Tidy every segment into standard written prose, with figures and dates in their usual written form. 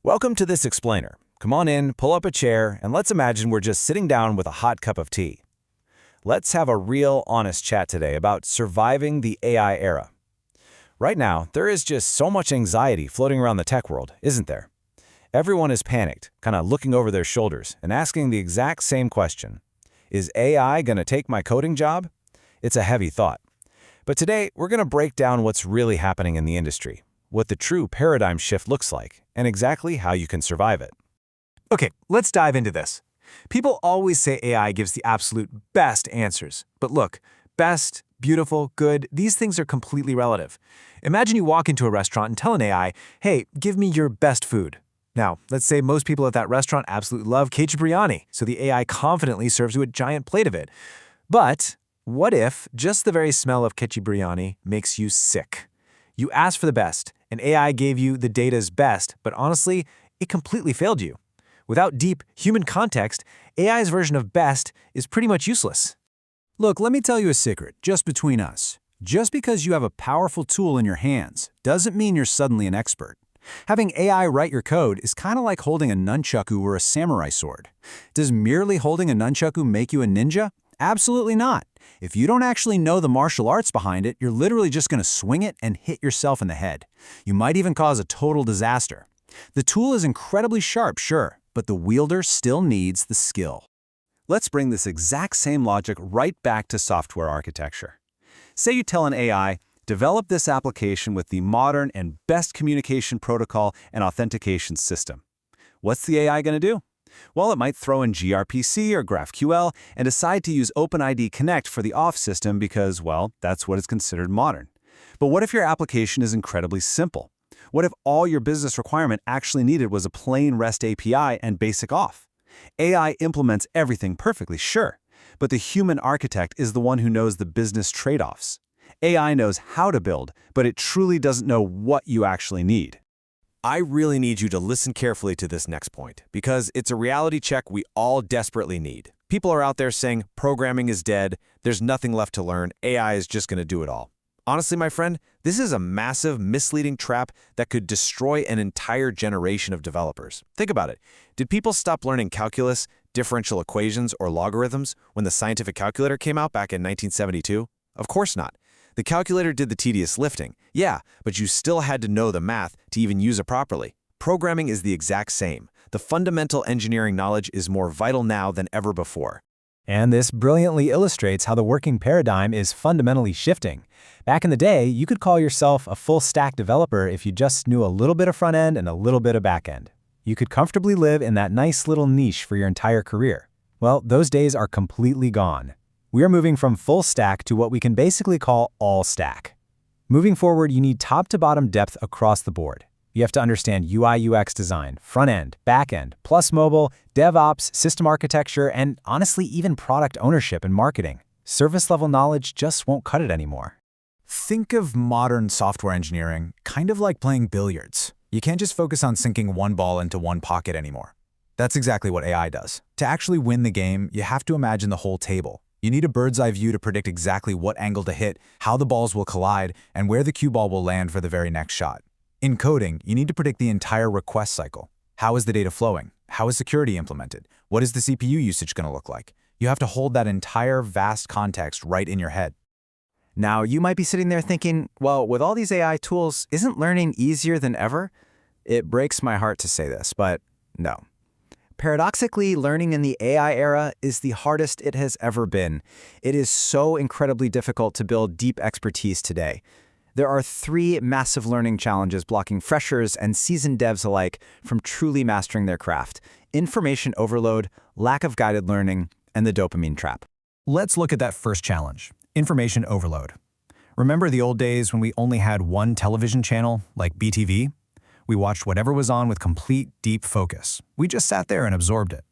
Welcome to this explainer. Come on in, pull up a chair, and let's imagine we're just sitting down with a hot cup of tea. Let's have a real, honest chat today about surviving the AI era. Right now, there is just so much anxiety floating around the tech world, isn't there? Everyone is panicked, kind of looking over their shoulders and asking the exact same question. Is AI going to take my coding job? It's a heavy thought. But today, we're going to break down what's really happening in the industry, what the true paradigm shift looks like, and exactly how you can survive it. Okay, let's dive into this. People always say AI gives the absolute best answers. But look, best, beautiful, good, these things are completely relative. Imagine you walk into a restaurant and tell an AI, hey, give me your best food. Now, let's say most people at that restaurant absolutely love ketchup biryani, so the AI confidently serves you a giant plate of it. But what if just the very smell of ketchup biryani makes you sick? You asked for the best, and AI gave you the data's best, but honestly, it completely failed you. Without deep human context, AI's version of best is pretty much useless. Look, let me tell you a secret, just between us. Just because you have a powerful tool in your hands doesn't mean you're suddenly an expert. Having AI write your code is kind of like holding a nunchaku or a samurai sword. Does merely holding a nunchaku make you a ninja? Absolutely not. If you don't actually know the martial arts behind it, you're literally just going to swing it and hit yourself in the head. You might even cause a total disaster. The tool is incredibly sharp, sure, but the wielder still needs the skill. Let's bring this exact same logic right back to software architecture. Say you tell an AI, develop this application with the modern and best communication protocol and authentication system. What's the AI going to do? Well, it might throw in gRPC or GraphQL and decide to use OpenID Connect for the auth system because, well, that's what is considered modern. But what if your application is incredibly simple? What if all your business requirement actually needed was a plain REST API and basic auth? AI implements everything perfectly, sure, but the human architect is the one who knows the business trade-offs. AI knows how to build, but it truly doesn't know what you actually need. I really need you to listen carefully to this next point, because it's a reality check we all desperately need. People are out there saying programming is dead, there's nothing left to learn, AI is just going to do it all. Honestly, my friend, this is a massive, misleading trap that could destroy an entire generation of developers. Think about it. Did people stop learning calculus, differential equations, or logarithms when the scientific calculator came out back in 1972? Of course not. The calculator did the tedious lifting, yeah, but you still had to know the math to even use it properly. Programming is the exact same. The fundamental engineering knowledge is more vital now than ever before. And this brilliantly illustrates how the working paradigm is fundamentally shifting. Back in the day, you could call yourself a full-stack developer if you just knew a little bit of front-end and a little bit of back-end. You could comfortably live in that nice little niche for your entire career. Well, those days are completely gone. We are moving from full-stack to what we can basically call all-stack. Moving forward, you need top-to-bottom depth across the board. You have to understand UI/UX design, front-end, back-end, plus mobile, DevOps, system architecture, and honestly, even product ownership and marketing. Service-level knowledge just won't cut it anymore. Think of modern software engineering kind of like playing billiards. You can't just focus on sinking one ball into one pocket anymore. That's exactly what AI does. To actually win the game, you have to imagine the whole table. You need a bird's-eye view to predict exactly what angle to hit, how the balls will collide, and where the cue ball will land for the very next shot. In coding, you need to predict the entire request cycle. How is the data flowing? How is security implemented? What is the CPU usage going to look like? You have to hold that entire vast context right in your head. Now, you might be sitting there thinking, well, with all these AI tools, isn't learning easier than ever? It breaks my heart to say this, but no. Paradoxically, learning in the AI era is the hardest it has ever been. It is so incredibly difficult to build deep expertise today. There are three massive learning challenges blocking freshers and seasoned devs alike from truly mastering their craft: information overload, lack of guided learning, and the dopamine trap. Let's look at that first challenge, information overload. Remember the old days when we only had one television channel, like BTV? We watched whatever was on with complete, deep focus. We just sat there and absorbed it.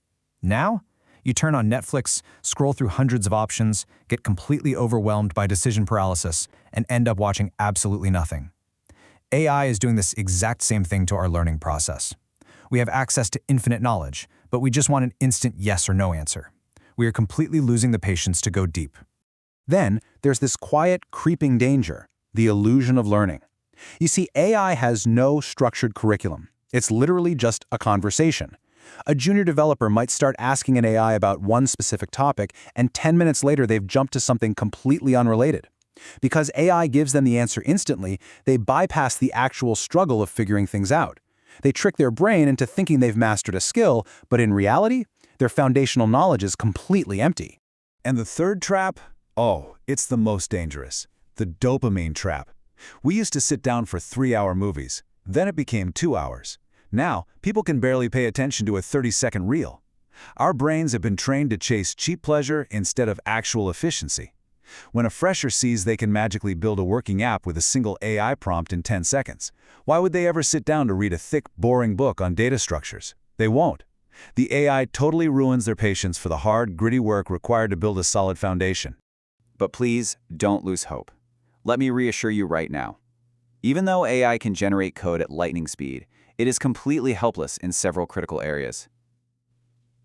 Now, you turn on Netflix, scroll through hundreds of options, get completely overwhelmed by decision paralysis, and end up watching absolutely nothing. AI is doing this exact same thing to our learning process. We have access to infinite knowledge, but we just want an instant yes or no answer. We are completely losing the patience to go deep. Then, there's this quiet, creeping danger, the illusion of learning. You see, AI has no structured curriculum. It's literally just a conversation. A junior developer might start asking an AI about one specific topic, and 10 minutes later they've jumped to something completely unrelated. Because AI gives them the answer instantly, they bypass the actual struggle of figuring things out. They trick their brain into thinking they've mastered a skill, but in reality, their foundational knowledge is completely empty. And the third trap? Oh, it's the most dangerous. The dopamine trap. We used to sit down for 3-hour movies. Then it became 2 hours. Now, people can barely pay attention to a 30-second reel. Our brains have been trained to chase cheap pleasure instead of actual efficiency. When a fresher sees they can magically build a working app with a single AI prompt in 10 seconds, why would they ever sit down to read a thick, boring book on data structures? They won't. The AI totally ruins their patience for the hard, gritty work required to build a solid foundation. But please, don't lose hope. Let me reassure you right now. Even though AI can generate code at lightning speed, it is completely helpless in several critical areas.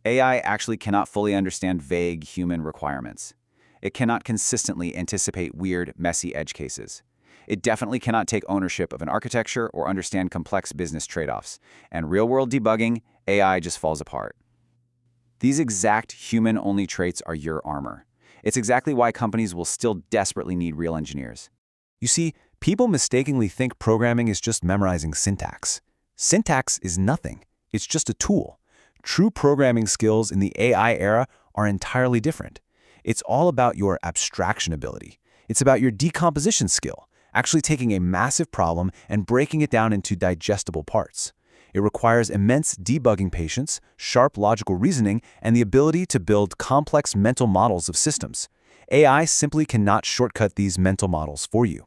AI actually cannot fully understand vague human requirements. It cannot consistently anticipate weird, messy edge cases. It definitely cannot take ownership of an architecture or understand complex business trade-offs. And real-world debugging, AI just falls apart. These exact human-only traits are your armor. It's exactly why companies will still desperately need real engineers. You see, people mistakenly think programming is just memorizing syntax. Syntax is nothing. It's just a tool. True programming skills in the AI era are entirely different. It's all about your abstraction ability. It's about your decomposition skill, actually taking a massive problem and breaking it down into digestible parts. It requires immense debugging patience, sharp logical reasoning, and the ability to build complex mental models of systems. AI simply cannot shortcut these mental models for you.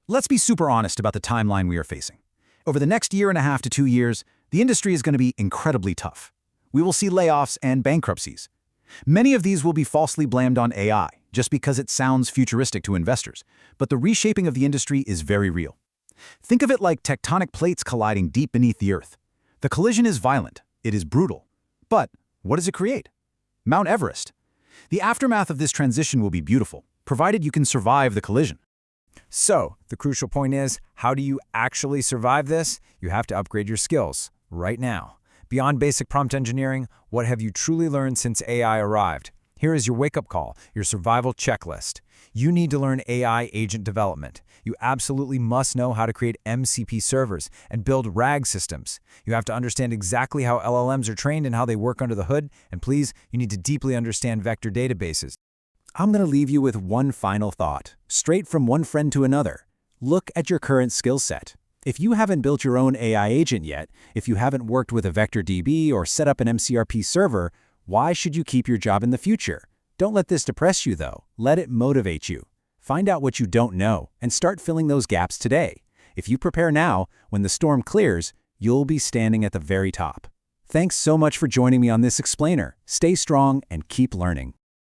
Let's be super honest about the timeline we are facing. Over the next 1.5 to 2 years, the industry is going to be incredibly tough. We will see layoffs and bankruptcies. Many of these will be falsely blamed on AI, just because it sounds futuristic to investors. But the reshaping of the industry is very real. Think of it like tectonic plates colliding deep beneath the Earth. The collision is violent, it is brutal. But what does it create? Mount Everest. The aftermath of this transition will be beautiful, provided you can survive the collision. So, the crucial point is, how do you actually survive this? You have to upgrade your skills, right now. Beyond basic prompt engineering, what have you truly learned since AI arrived? Here is your wake-up call, your survival checklist. You need to learn AI agent development. You absolutely must know how to create MCP servers and build RAG systems. You have to understand exactly how LLMs are trained and how they work under the hood, and please, you need to deeply understand vector databases. I'm going to leave you with one final thought, straight from one friend to another. Look at your current skill set. If you haven't built your own AI agent yet, if you haven't worked with a vector DB or set up an MCRP server, why should you keep your job in the future? Don't let this depress you, though. Let it motivate you. Find out what you don't know and start filling those gaps today. If you prepare now, when the storm clears, you'll be standing at the very top. Thanks so much for joining me on this explainer. Stay strong and keep learning.